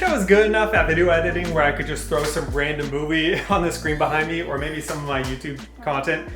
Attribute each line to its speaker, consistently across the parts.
Speaker 1: I was good enough at video editing where I could just throw some random movie on the screen behind me, or maybe some of my YouTube content.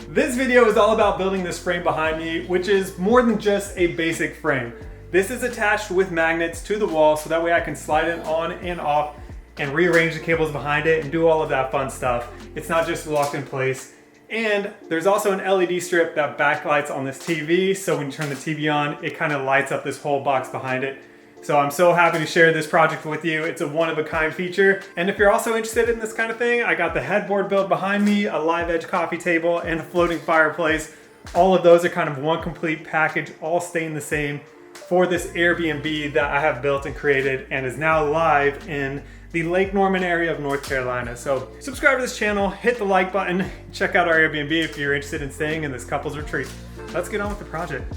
Speaker 1: This video is all about building this frame behind me, which is more than just a basic frame. This is attached with magnets to the wall so that way I can slide it on and off and rearrange the cables behind it and do all of that fun stuff. It's not just locked in place. And there's also an LED strip that backlights on this TV, so when you turn the TV on, it kind of lights up this whole box behind it. So I'm so happy to share this project with you. It's a one-of-a-kind feature. And if you're also interested in this kind of thing, I got the headboard built behind me, a live edge coffee table, and a floating fireplace. All of those are kind of one complete package, all staying the same for this Airbnb that I have built and created and is now live in the Lake Norman area of North Carolina. So subscribe to this channel, hit the like button, check out our Airbnb if you're interested in staying in this couple's retreat. Let's get on with the project.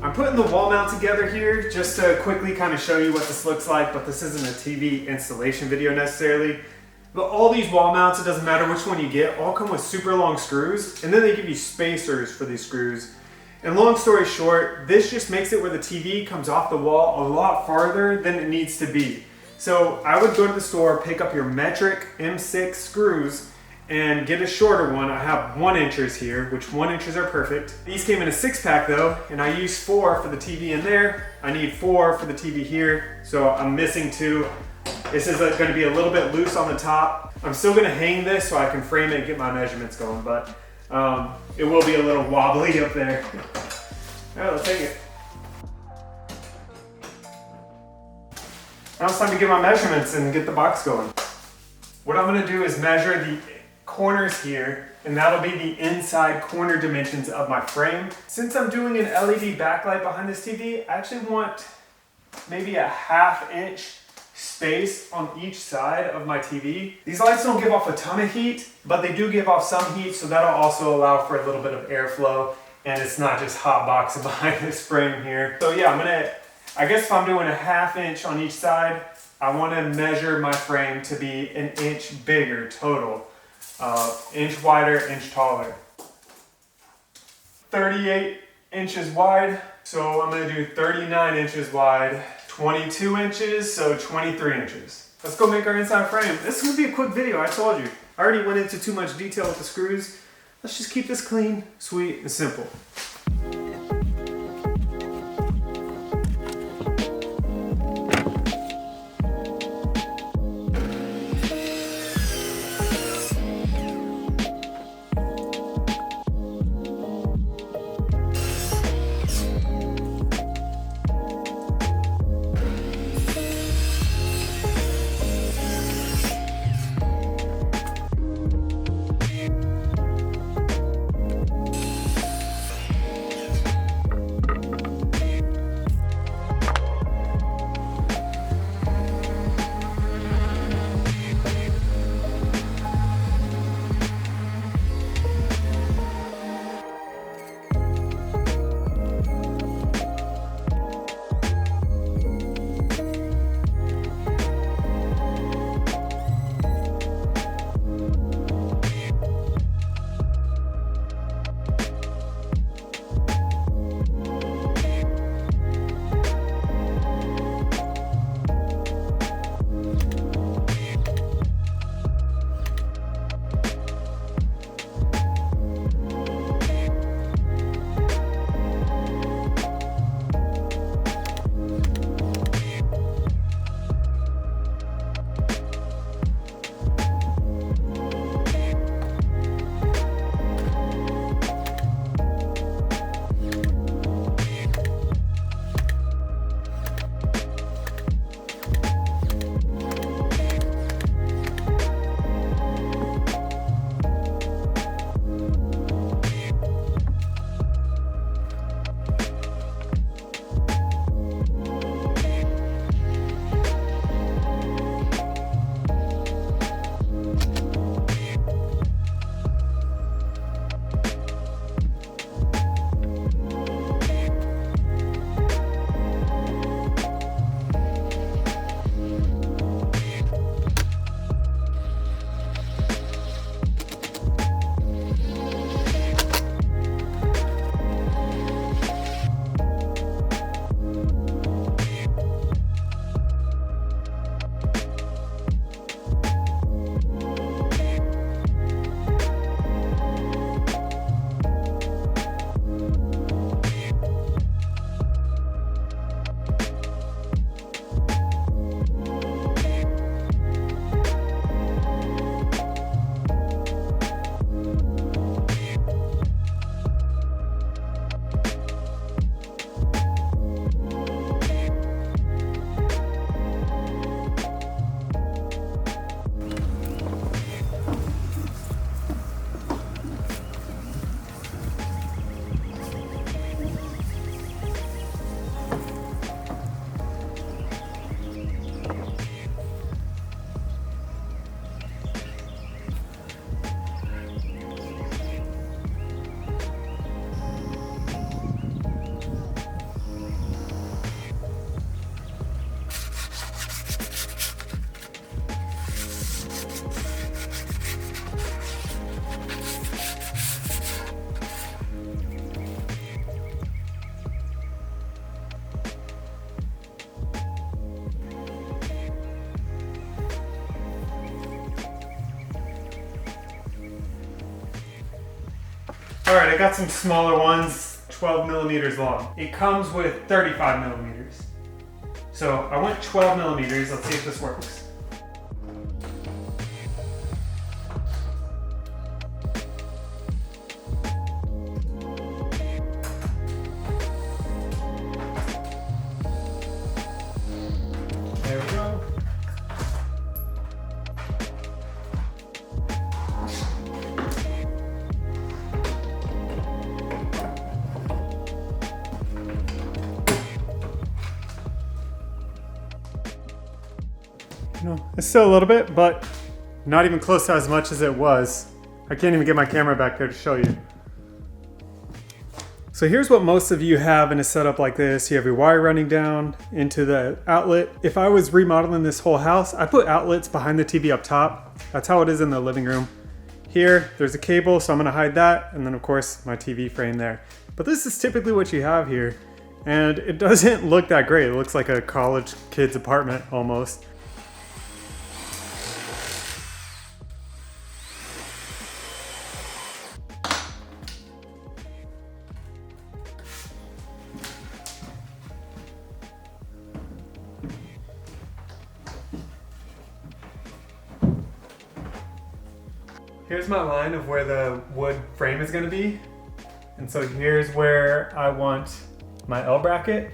Speaker 1: I'm putting the wall mount together here just to quickly kind of show you what this looks like, but this isn't a TV installation video necessarily. But all these wall mounts, it doesn't matter which one you get, all come with super long screws, and then they give you spacers for these screws. And long story short, this just makes it where the TV comes off the wall a lot farther than it needs to be. So I would go to the store, pick up your metric M6 screws, and get a shorter one. I have 1 inches here, which 1 inches are perfect. These came in a 6-pack though, and I used 4 for the TV in there. I need 4 for the TV here, so I'm missing 2. This is going to be a little bit loose on the top. I'm still going to hang this so I can frame it and get my measurements going, but it will be a little wobbly up there. All right, let's hang it. Now it's time to get my measurements and get the box going. What I'm going to do is measure the corners here, and that'll be the inside corner dimensions of my frame. Since I'm doing an LED backlight behind this TV, I actually want maybe a 1/2 inch space on each side of my TV. These lights don't give off a ton of heat, but they do give off some heat, so that'll also allow for a little bit of airflow, and it's not just hot boxing behind this frame here. So yeah, I guess if I'm doing a 1/2 inch on each side, I want to measure my frame to be 1 inch bigger total. Inch wider, inch taller. 38 inches wide, so I'm gonna do 39 inches wide, 22 inches, so 23 inches. Let's go make our inside frame. This is gonna be a quick video, I told you. I already went into too much detail with the screws. Let's just keep this clean, sweet, and simple. All right, I got some smaller ones, 12 millimeters long. It comes with 35 millimeters. So I went 12 millimeters. Let's see if this works. There we go. You know, it's still a little bit, but not even close to as much as it was. I can't even get my camera back there to show you. So here's what most of you have in a setup like this. You have your wire running down into the outlet. If I was remodeling this whole house, I put outlets behind the TV up top. That's how it is in the living room. Here, there's a cable, so I'm gonna hide that. And then of course, my TV frame there. But this is typically what you have here. And it doesn't look that great. It looks like a college kid's apartment almost. Here's my line of where the wood frame is gonna be. And so here's where I want my L bracket,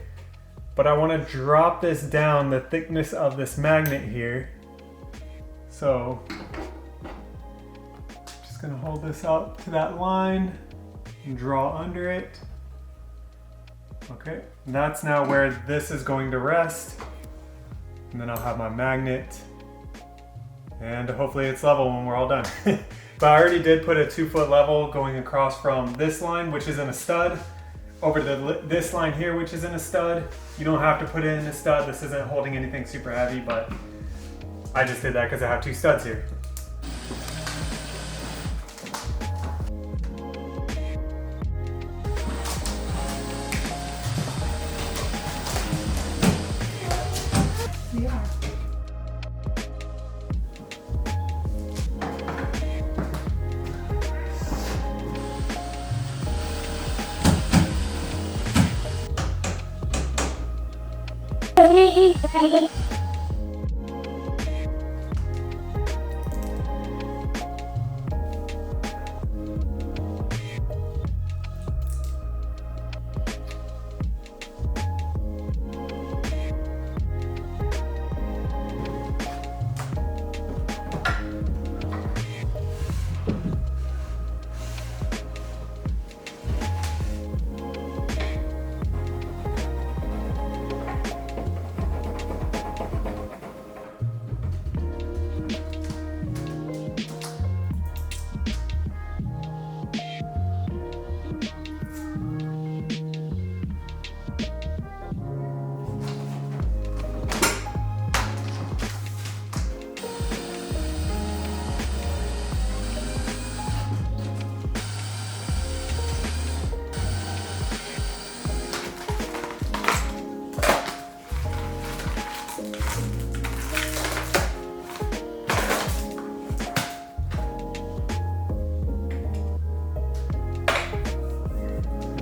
Speaker 1: but I wanna drop this down the thickness of this magnet here. So, just gonna hold this out to that line and draw under it. Okay, and that's now where this is going to rest. And then I'll have my magnet, and hopefully it's level when we're all done. But I already did put a 2-foot level going across from this line, which is in a stud, over to this line here, which is in a stud. You don't have to put it in a stud. This isn't holding anything super heavy, but I just did that because I have 2 studs here.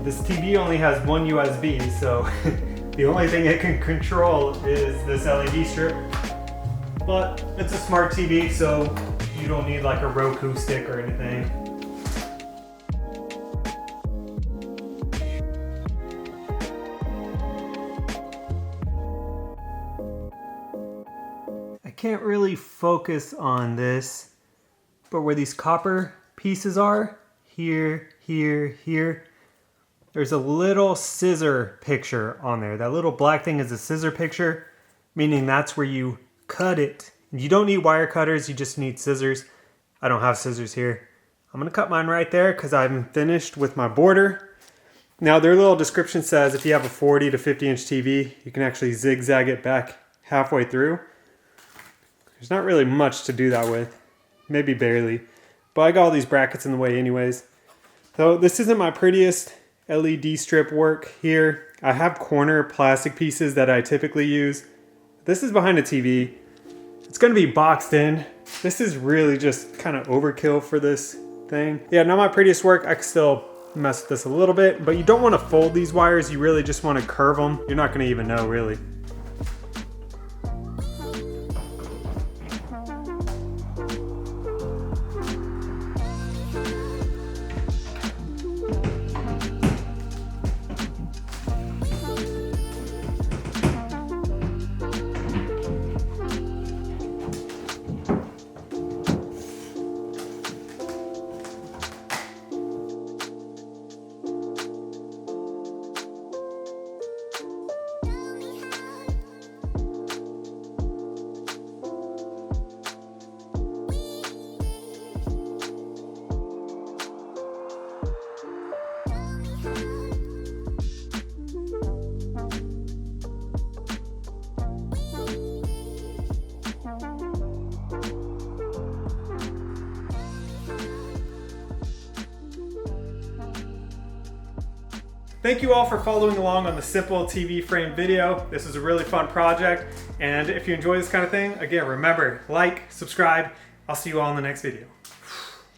Speaker 1: This TV only has one USB, so the only thing it can control is this LED strip. But it's a smart TV, so you don't need like a Roku stick or anything. I can't really focus on this, but where these copper pieces are, here, here, here, there's a little scissor picture on there. That little black thing is a scissor picture, meaning that's where you cut it. You don't need wire cutters, you just need scissors. I don't have scissors here. I'm gonna cut mine right there because I'm finished with my border. Now their little description says if you have a 40 to 50 inch TV, you can actually zigzag it back halfway through. There's not really much to do that with, maybe barely. But I got all these brackets in the way anyways. So this isn't my prettiest LED strip work here. I have corner plastic pieces that I typically use. This is behind a TV. It's gonna be boxed in. This is really just kind of overkill for this thing. Yeah, not my prettiest work. I could still Mess with this a little bit, but you don't want to fold these wires. You really just want to curve them. You're not going to even know, really. Thank you all for following along on the simple TV frame video. This is a really fun project, and if you enjoy this kind of thing, again, remember, like, subscribe. I'll see you all in the next video.